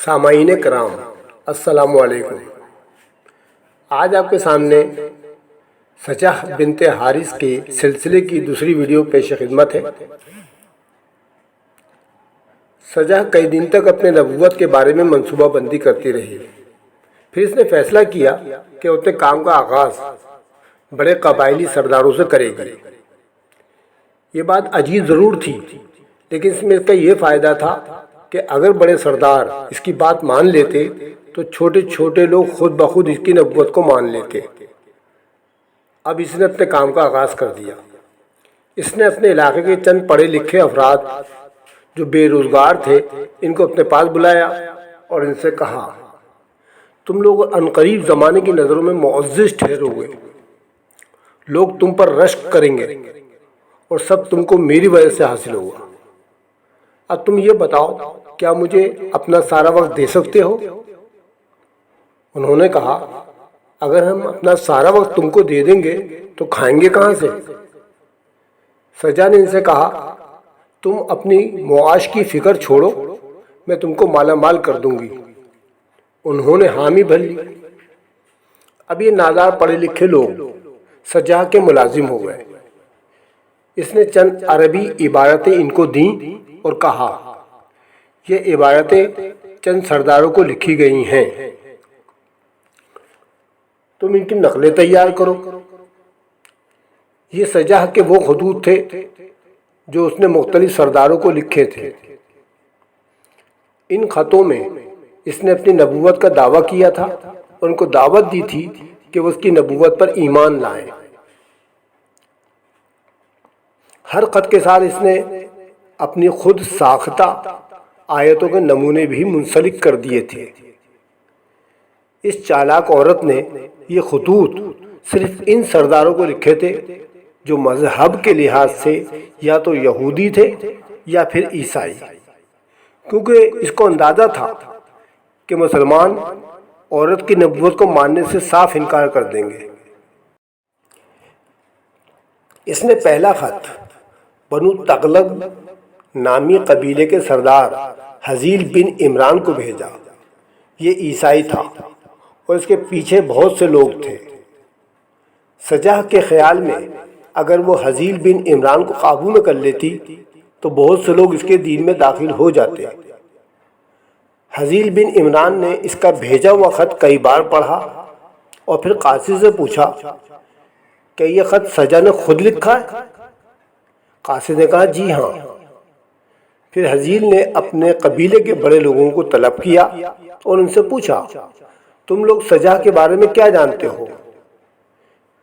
سامعین کرام، السلام علیکم۔ آج آپ کے سامنے سجاہ بنت حارث کے سلسلے کی دوسری ویڈیو پیش خدمت ہے۔ سجاہ کئی دن تک اپنے نبوت کے بارے میں منصوبہ بندی کرتی رہی، پھر اس نے فیصلہ کیا کہ وہ اپنے کام کا آغاز بڑے قبائلی سرداروں سے کرے گی۔ یہ بات عجیب ضرور تھی، لیکن اس میں اس کا یہ فائدہ تھا کہ اگر بڑے سردار اس کی بات مان لیتے تو چھوٹے چھوٹے لوگ خود بخود اس کی نبوت کو مان لیتے۔ اب اس نے اپنے کام کا آغاز کر دیا۔ اس نے اپنے علاقے کے چند پڑھے لکھے افراد جو بے روزگار تھے ان کو اپنے پاس بلایا اور ان سے کہا، تم لوگ عنقریب زمانے کی نظروں میں معزز ٹھہرو گے، لوگ تم پر رشک کریں گے اور سب تم کو میری وجہ سے حاصل ہوگا۔ اب تم یہ بتاؤ، کیا مجھے اپنا سارا وقت دے سکتے ہو؟ انہوں نے کہا، اگر ہم اپنا سارا وقت تم کو دے دیں گے تو کھائیں گے کہاں سے؟ سجاہ نے ان سے کہا، تم اپنی معاش کی فکر چھوڑو، میں تم کو مالا مال کر دوں گی۔ انہوں نے حامی بھر لی۔ اب یہ نادار پڑھے لکھے لوگ سجاہ کے ملازم ہو گئے۔ اس نے چند عربی عبارتیں ان کو دیں اور کہا، یہ عبارتیں چند سرداروں کو لکھی گئی ہیں، تم ان کی نقلیں تیار کرو۔ یہ سجاہ کے وہ خطوط تھے جو اس نے مختلف سرداروں کو لکھے تھے۔ ان خطوں میں اس نے اپنی نبوت کا دعویٰ کیا تھا اور ان کو دعوت دی تھی کہ وہ اس کی نبوت پر ایمان لائیں۔ ہر خط کے ساتھ اس نے اپنی خود ساختہ آیتوں کے نمونے بھی منسلک کر دیے تھے۔ اس چالاک عورت نے یہ خطوط صرف ان سرداروں کو لکھے تھے جو مذہب کے لحاظ سے یا تو یہودی تھے یا پھر عیسائی، کیونکہ اس کو اندازہ تھا کہ مسلمان عورت کی نبوت کو ماننے سے صاف انکار کر دیں گے۔ اس نے پہلا خط بنو تغلب نامی قبیلے کے سردار حزیل بن عمران کو بھیجا۔ یہ عیسائی تھا اور اس کے پیچھے بہت سے لوگ تھے۔ سجاہ کے خیال میں اگر وہ حزیل بن عمران کو قابو میں کر لیتی تو بہت سے لوگ اس کے دین میں داخل ہو جاتے۔ حزیل بن عمران نے اس کا بھیجا ہوا خط کئی بار پڑھا اور پھر قاصد سے پوچھا کہ یہ خط سجاہ نے خود لکھا ہے؟ قاصد نے کہا، جی ہاں۔ پھر حزیل نے اپنے قبیلے کے بڑے لوگوں کو طلب کیا اور ان سے پوچھا، تم لوگ سجاہ کے بارے میں کیا جانتے ہو؟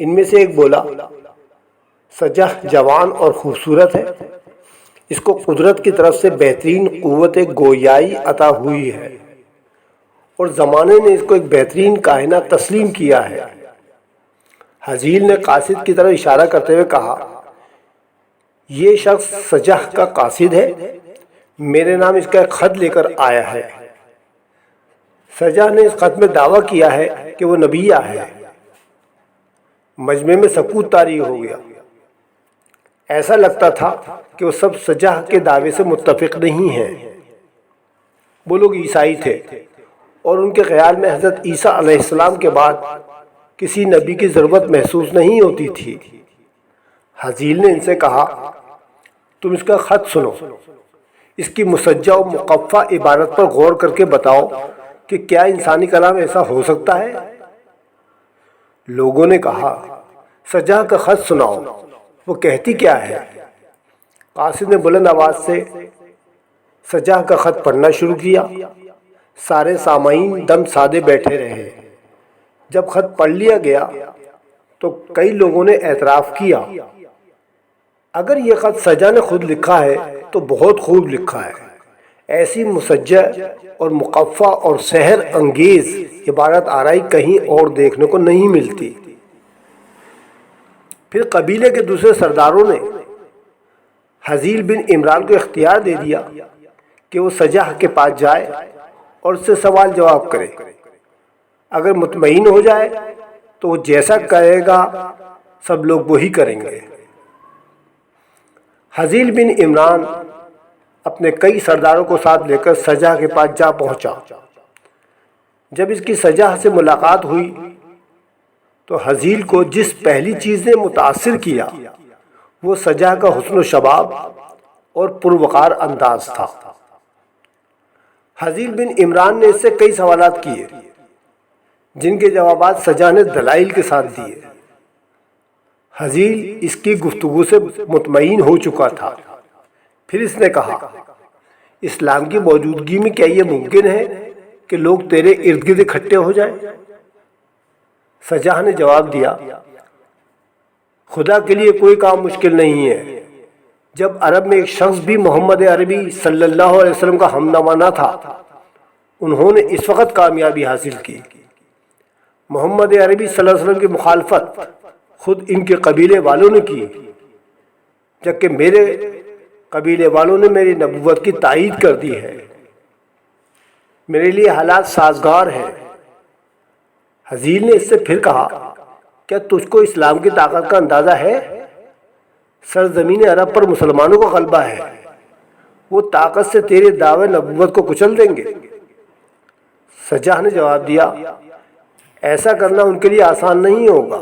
ان میں سے ایک بولا، سجاہ جوان اور خوبصورت ہے، اس کو قدرت کی طرف سے بہترین قوت گویائی عطا ہوئی ہے اور زمانے نے اس کو ایک بہترین کاہنہ تسلیم کیا ہے۔ حزیل نے قاصد کی طرف اشارہ کرتے ہوئے کہا، یہ شخص سجاہ کا قاصد ہے، میرے نام اس کا ایک خط لے کر آیا ہے۔ سجاہ نے اس خط میں دعویٰ کیا ہے کہ وہ نبی ہے۔ مجمع میں سکوت طاری ہو گیا۔ ایسا لگتا تھا کہ وہ سب سجاہ کے دعوے سے متفق نہیں ہیں۔ وہ لوگ عیسائی تھے اور ان کے خیال میں حضرت عیسیٰ علیہ السلام کے بعد کسی نبی کی ضرورت محسوس نہیں ہوتی تھی۔ حزیل نے ان سے کہا، تم اس کا خط سنو، اس کی مسجع و مقفع عبارت پر غور کر کے بتاؤ کہ کیا انسانی کلام ایسا ہو سکتا ہے؟ لوگوں نے کہا، سجاہ کا خط سناؤ، وہ کہتی کیا ہے؟ قاصد نے بلند آواز سے سجاہ کا خط پڑھنا شروع کیا۔ سارے سامعین دم سادے بیٹھے رہے۔ جب خط پڑھ لیا گیا تو کئی لوگوں نے اعتراف کیا، اگر یہ خط سجاہ نے خود لکھا ہے تو بہت خوب لکھا ہے، ایسی مسجع اور مقفع اور سحر انگیز عبارت آرائی کہیں اور دیکھنے کو نہیں ملتی۔ پھر قبیلے کے دوسرے سرداروں نے حزیل بن عمران کو اختیار دے دیا کہ وہ سجاہ کے پاس جائے اور اس سے سوال جواب کرے۔ اگر مطمئن ہو جائے تو وہ جیسا کہے گا سب لوگ وہی کریں گے۔ حزیل بن عمران اپنے کئی سرداروں کو ساتھ لے کر سجاہ کے پاس جا پہنچا جب اس کی سجا سے ملاقات ہوئی تو حزیل کو جس پہلی چیز نے متاثر کیا وہ سجا کا حسن و شباب اور پروقار انداز تھا۔ حزیل بن عمران نے اس سے کئی سوالات کیے جن کے جوابات سجا نے دلائل کے ساتھ دیے۔ حزیل اس کی گفتگو سے مطمئن ہو چکا تھا۔ پھر اس نے کہا، اسلام کی موجودگی میں کیا یہ ممکن ہے کہ لوگ تیرے ارد گرد اکٹھے ہو جائیں؟ سجا نے جواب دیا، خدا کے لیے کوئی کام مشکل نہیں ہے۔ جب عرب میں ایک شخص بھی محمد عربی صلی اللہ علیہ وسلم کا ہمنوا نہ تھا، انہوں نے اس وقت کامیابی حاصل کی۔ محمد عربی صلی اللہ علیہ وسلم کی مخالفت خود ان کے قبیلے والوں نے کی، جبکہ میرے قبیلے والوں نے میری نبوت کی تائید کر دی ہے۔ میرے لیے حالات سازگار ہیں۔ حزیل نے اس سے پھر کہا، کیا تجھ کو اسلام کی طاقت کا اندازہ ہے؟ سرزمین عرب پر مسلمانوں کا غلبہ ہے، وہ طاقت سے تیرے دعوے نبوت کو کچل دیں گے۔ سجا نے جواب دیا، ایسا کرنا ان کے لیے آسان نہیں ہوگا،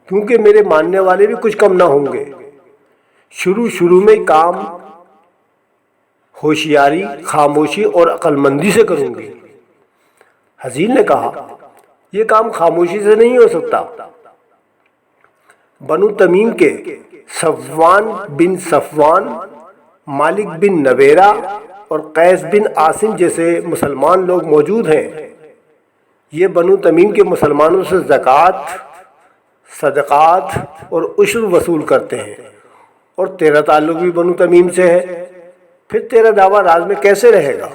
کیونکہ میرے ماننے والے بھی کچھ کم نہ ہوں گے۔ شروع میں کام ہوشیاری، خاموشی اور عقل مندی سے کروں گی۔ حزیل نے کہا، یہ کام خاموشی سے نہیں ہو سکتا۔ بنو تمیم کے صفوان بن صفوان، مالک بن نویرہ اور قیس بن عاصم جیسے مسلمان لوگ موجود ہیں۔ یہ بنو تمیم کے مسلمانوں سے زکوٰۃ، صدقات اور عشر وصول کرتے ہیں، اور تیرا تعلق بھی بنو تمیم سے ہے، پھر تیرا دعویٰ راز میں کیسے رہے گا؟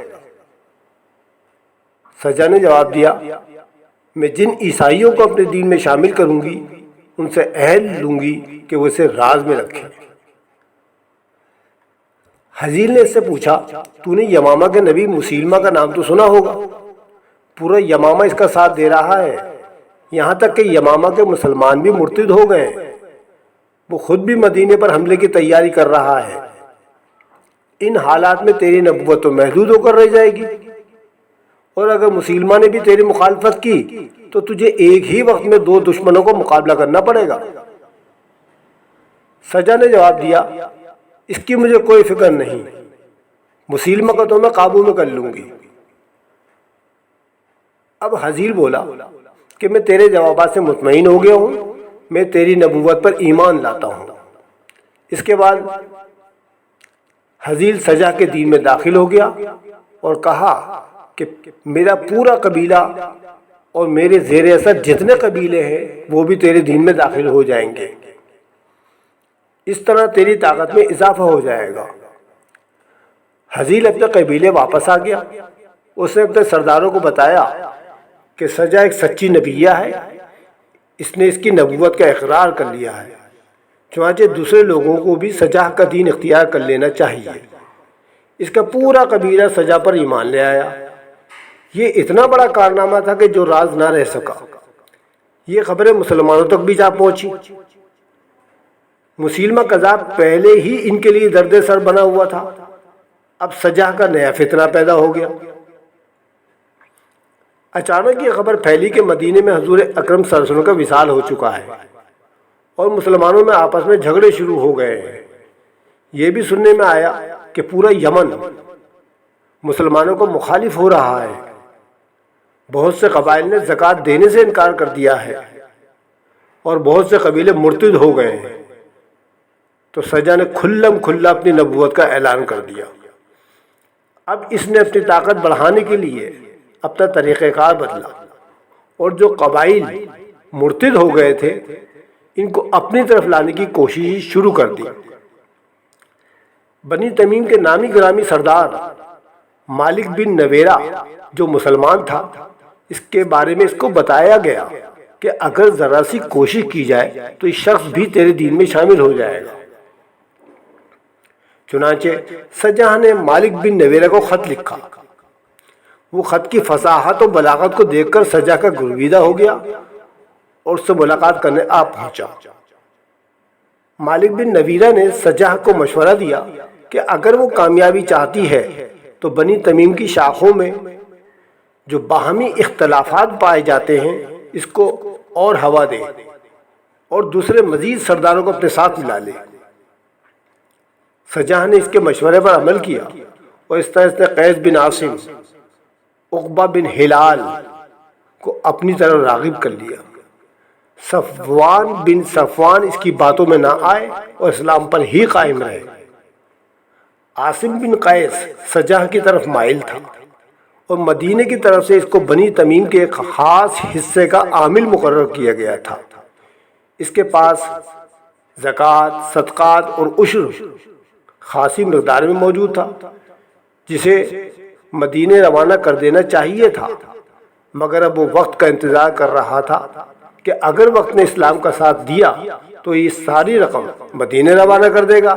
سجا نے جواب دیا، میں جن عیسائیوں کو اپنے دین میں شامل کروں گی ان سے عہد لوں گی کہ وہ اسے راز میں رکھیں۔ حزیل نے اس سے پوچھا، تو نے یمامہ کے نبی مسیلمہ کا نام تو سنا ہوگا؟ پورا یمامہ اس کا ساتھ دے رہا ہے، یہاں تک کہ یمامہ کے مسلمان بھی مرتد ہو گئے ہیں۔ وہ خود بھی مدینے پر حملے کی تیاری کر رہا ہے۔ ان حالات میں تیری نبوت تو محدود ہو کر رہ جائے گی، اور اگر مسلمہ نے بھی تیری مخالفت کی تو تجھے ایک ہی وقت میں دو دشمنوں کو مقابلہ کرنا پڑے گا۔ سجا نے جواب دیا، اس کی مجھے کوئی فکر نہیں، مسلمہ کو تو میں قابو میں کر لوں گی۔ اب حزیل بولا کہ میں تیرے جوابات سے مطمئن ہو گیا ہوں، میں تیری نبوت پر ایمان لاتا ہوں۔ اس کے بعد حزیل سجا کے دین میں داخل ہو گیا اور کہا کہ میرا پورا قبیلہ اور میرے زیر اثر جتنے قبیلے ہیں وہ بھی تیرے دین میں داخل ہو جائیں گے، اس طرح تیری طاقت میں اضافہ ہو جائے گا۔ حزیل اپنے قبیلے واپس آ گیا۔ اس نے اپنے سرداروں کو بتایا کہ سجا ایک سچی نبیہ ہے، اس نے اس کی نبوت کا اقرار کر لیا ہے، چنانچہ دوسرے لوگوں کو بھی سجا کا دین اختیار کر لینا چاہیے۔ اس کا پورا قبیلہ سجا پر ایمان لے آیا۔ یہ اتنا بڑا کارنامہ تھا کہ جو راز نہ رہ سکا۔ یہ خبریں مسلمانوں تک بھی جا پہنچی۔ مسیلمہ کذاب پہلے ہی ان کے لیے درد سر بنا ہوا تھا، اب سجا کا نیا فتنہ پیدا ہو گیا۔ اچانک یہ خبر پھیلی کہ مدینے میں حضور اکرم صلی اللہ علیہ وسلم کا وصال ہو چکا ہے اور مسلمانوں میں آپس میں جھگڑے شروع ہو گئے ہیں۔ یہ بھی سننے میں آیا کہ پورا یمن مسلمانوں کو مخالف ہو رہا ہے۔ بہت سے قبائل نے زکوٰۃ دینے سے انکار کر دیا ہے اور بہت سے قبیلے مرتد ہو گئے ہیں۔ تو سجا نے کھلم کھلا اپنی نبوت کا اعلان کر دیا۔ اب اس نے اپنی طاقت بڑھانے کے لیے اپنا طریقہ کار بدلا، اور جو قبائل مرتد ہو گئے تھے ان کو اپنی طرف لانے کی کوشش شروع کر دی۔ بنی تمیم کے نامی گرامی سردار مالک بن نویرہ جو مسلمان تھا، اس کے بارے میں اس کو بتایا گیا کہ اگر ذرا سی کوشش کی جائے تو اس شخص بھی تیرے دین میں شامل ہو جائے گا۔ چنانچہ سجا نے مالک بن نویرہ کو خط لکھا۔ وہ خط کی فصاحت و بلاغت کو دیکھ کر سجا کا گرویدہ ہو گیا اور اس سے ملاقات کرنے آ پہنچا۔ مالک بن نویرہ نے سجا کو مشورہ دیا کہ اگر وہ کامیابی چاہتی ہے تو بنی تمیم کی شاخوں میں جو باہمی اختلافات پائے جاتے ہیں اس کو اور ہوا دے اور دوسرے مزید سرداروں کو اپنے ساتھ ملا لے۔ شاہجہاں نے اس کے مشورے پر عمل کیا اور اس طرح اس نے قیس بن عاصم، عقبہ بن ہلال کو اپنی طرف راغب کر لیا۔ صفوان بن صفوان اس کی باتوں میں نہ آئے اور اسلام پر ہی قائم رہے۔ عاصم بن قیس شاہجہاں کی طرف مائل تھا اور مدینے کی طرف سے اس کو بنی تمیم کے ایک خاص حصے کا عامل مقرر کیا گیا تھا۔ اس کے پاس زکوٰۃ، صدقات اور عشر خاصی مقدار میں موجود تھا، جسے مدینے روانہ کر دینا چاہیے تھا، مگر اب وہ وقت کا انتظار کر رہا تھا کہ اگر وقت نے اسلام کا ساتھ دیا تو یہ ساری رقم مدینے روانہ کر دے گا،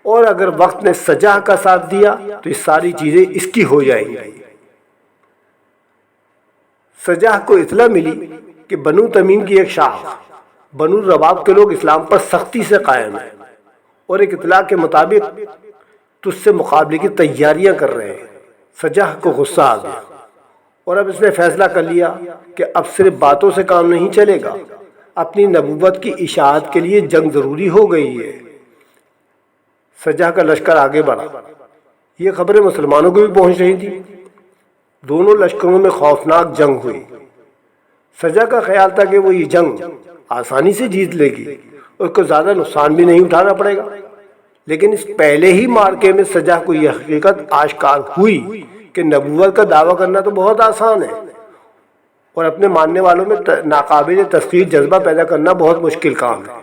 اور اگر وقت نے شاہجہاں کا ساتھ دیا تو یہ ساری چیزیں اس کی ہو جائیں گی۔ شاہجہاں کو اطلاع ملی کہ بنو تمیم کی ایک شاخ بنو رباب کے لوگ اسلام پر سختی سے قائم ہیں اور ایک اطلاع کے مطابق تجھ سے مقابلے کی تیاریاں کر رہے ہیں۔ شاہجہاں کو غصہ آ گیا اور اب اس نے فیصلہ کر لیا کہ اب صرف باتوں سے کام نہیں چلے گا، اپنی نبوت کی اشاعت کے لیے جنگ ضروری ہو گئی ہے۔ شاہجہاں کا لشکر آگے بڑھا۔ یہ خبریں مسلمانوں کو بھی پہنچ رہی تھی۔ دونوں لشکروں میں خوفناک جنگ ہوئی۔ شاہجہاں کا خیال تھا کہ وہ یہ جنگ آسانی سے جیت لے گی اور اس کو زیادہ نقصان بھی نہیں اٹھانا پڑے گا، لیکن اس پہلے ہی مارکے میں شاہجہاں کو یہ حقیقت آشکار ہوئی کہ نبوت کا دعویٰ کرنا تو بہت آسان ہے اور اپنے ماننے والوں میں ناقابل تسخیر جذبہ پیدا کرنا بہت مشکل کام ہے۔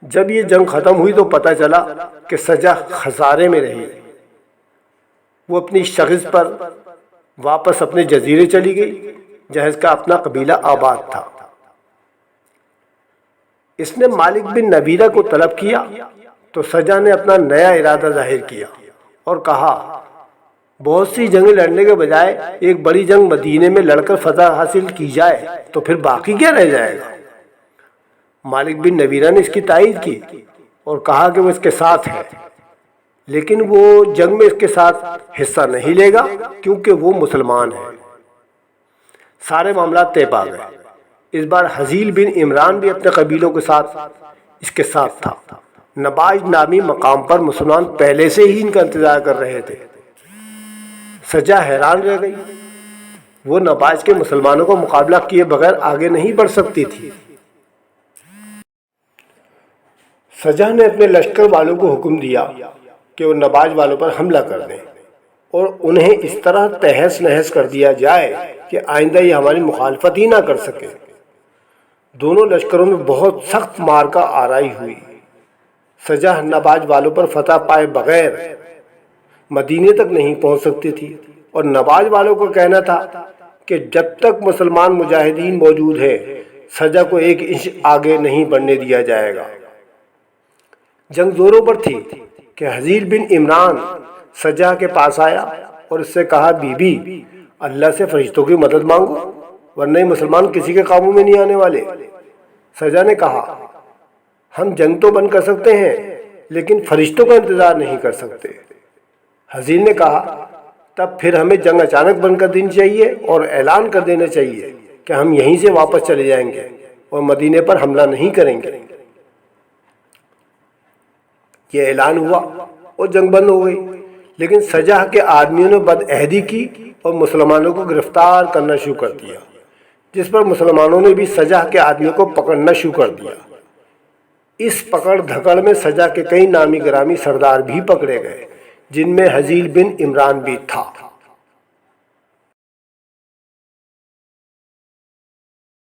جب یہ جنگ ختم ہوئی تو پتہ چلا کہ شاہجہاں خسارے میں رہی۔ وہ اپنی شخص پر واپس اپنے جزیرے چلی گئی جہاں اس کا اپنا قبیلہ آباد تھا۔ اس نے مالک بن نبیرہ کو طلب کیا تو شاہجہاں نے اپنا نیا ارادہ ظاہر کیا اور کہا، بہت سی جنگیں لڑنے کے بجائے ایک بڑی جنگ مدینے میں لڑ کر فتح حاصل کی جائے تو پھر باقی کیا رہ جائے گا۔ مالک بن نبیرہ نے اس کی تائید کی اور کہا کہ وہ اس کے ساتھ ہے، لیکن وہ جنگ میں اس کے ساتھ حصہ نہیں لے گا کیونکہ وہ مسلمان ہے۔ سارے معاملات طے پا گئے۔ اس بار حزیل بن عمران بھی اپنے قبیلوں کے ساتھ اس کے ساتھ تھا۔ نباج نامی مقام پر مسلمان پہلے سے ہی ان کا انتظار کر رہے تھے۔ شاہجہاں حیران رہ گئی۔ وہ نباج کے مسلمانوں کو مقابلہ کیے بغیر آگے نہیں بڑھ سکتی تھی۔ شاہجہاں نے اپنے لشکر والوں کو حکم دیا کہ وہ نباج والوں پر حملہ کر دیں اور انہیں اس طرح تہس نہس کر دیا جائے کہ آئندہ یہ ہماری مخالفت ہی نہ کر سکے۔ دونوں لشکروں میں بہت سخت مارکہ آرائی ہوئی۔ شاہجہاں نباج والوں پر فتح پائے بغیر مدینے تک نہیں پہنچ سکتی تھی اور نباج والوں کو کہنا تھا کہ جب تک مسلمان مجاہدین موجود ہیں شاہجہاں کو ایک انچ آگے نہیں بڑھنے دیا جائے گا۔ جنگ زوروں پر تھی کہ حزیل بن عمران شاہجہاں کے پاس آیا اور اس سے کہا، بی بی اللہ سے فرشتوں کی مدد مانگو ورنہ یہ مسلمان کسی کے قابو میں نہیں آنے والے۔ شاہجہاں نے کہا، ہم جنگ تو بند کر سکتے ہیں لیکن فرشتوں کا انتظار نہیں کر سکتے۔ حزیل نے کہا، تب پھر ہمیں جنگ اچانک بند کر دینی چاہیے اور اعلان کر دینا چاہیے کہ ہم یہیں سے واپس چلے جائیں گے اور مدینے پر حملہ نہیں کریں گے۔ یہ اعلان ہوا اور جنگ بند ہو گئی، لیکن شاہجہاں کے آدمیوں نے بدعہدی کی اور مسلمانوں کو گرفتار کرنا شروع کر دیا، جس پر مسلمانوں نے بھی شاہجہاں کے آدمیوں کو پکڑنا شروع کر دیا۔ اس پکڑ دھکڑ میں شاہجہاں کے کئی نامی گرامی سردار بھی پکڑے گئے، جن میں حزیل بن عمران بھی تھا۔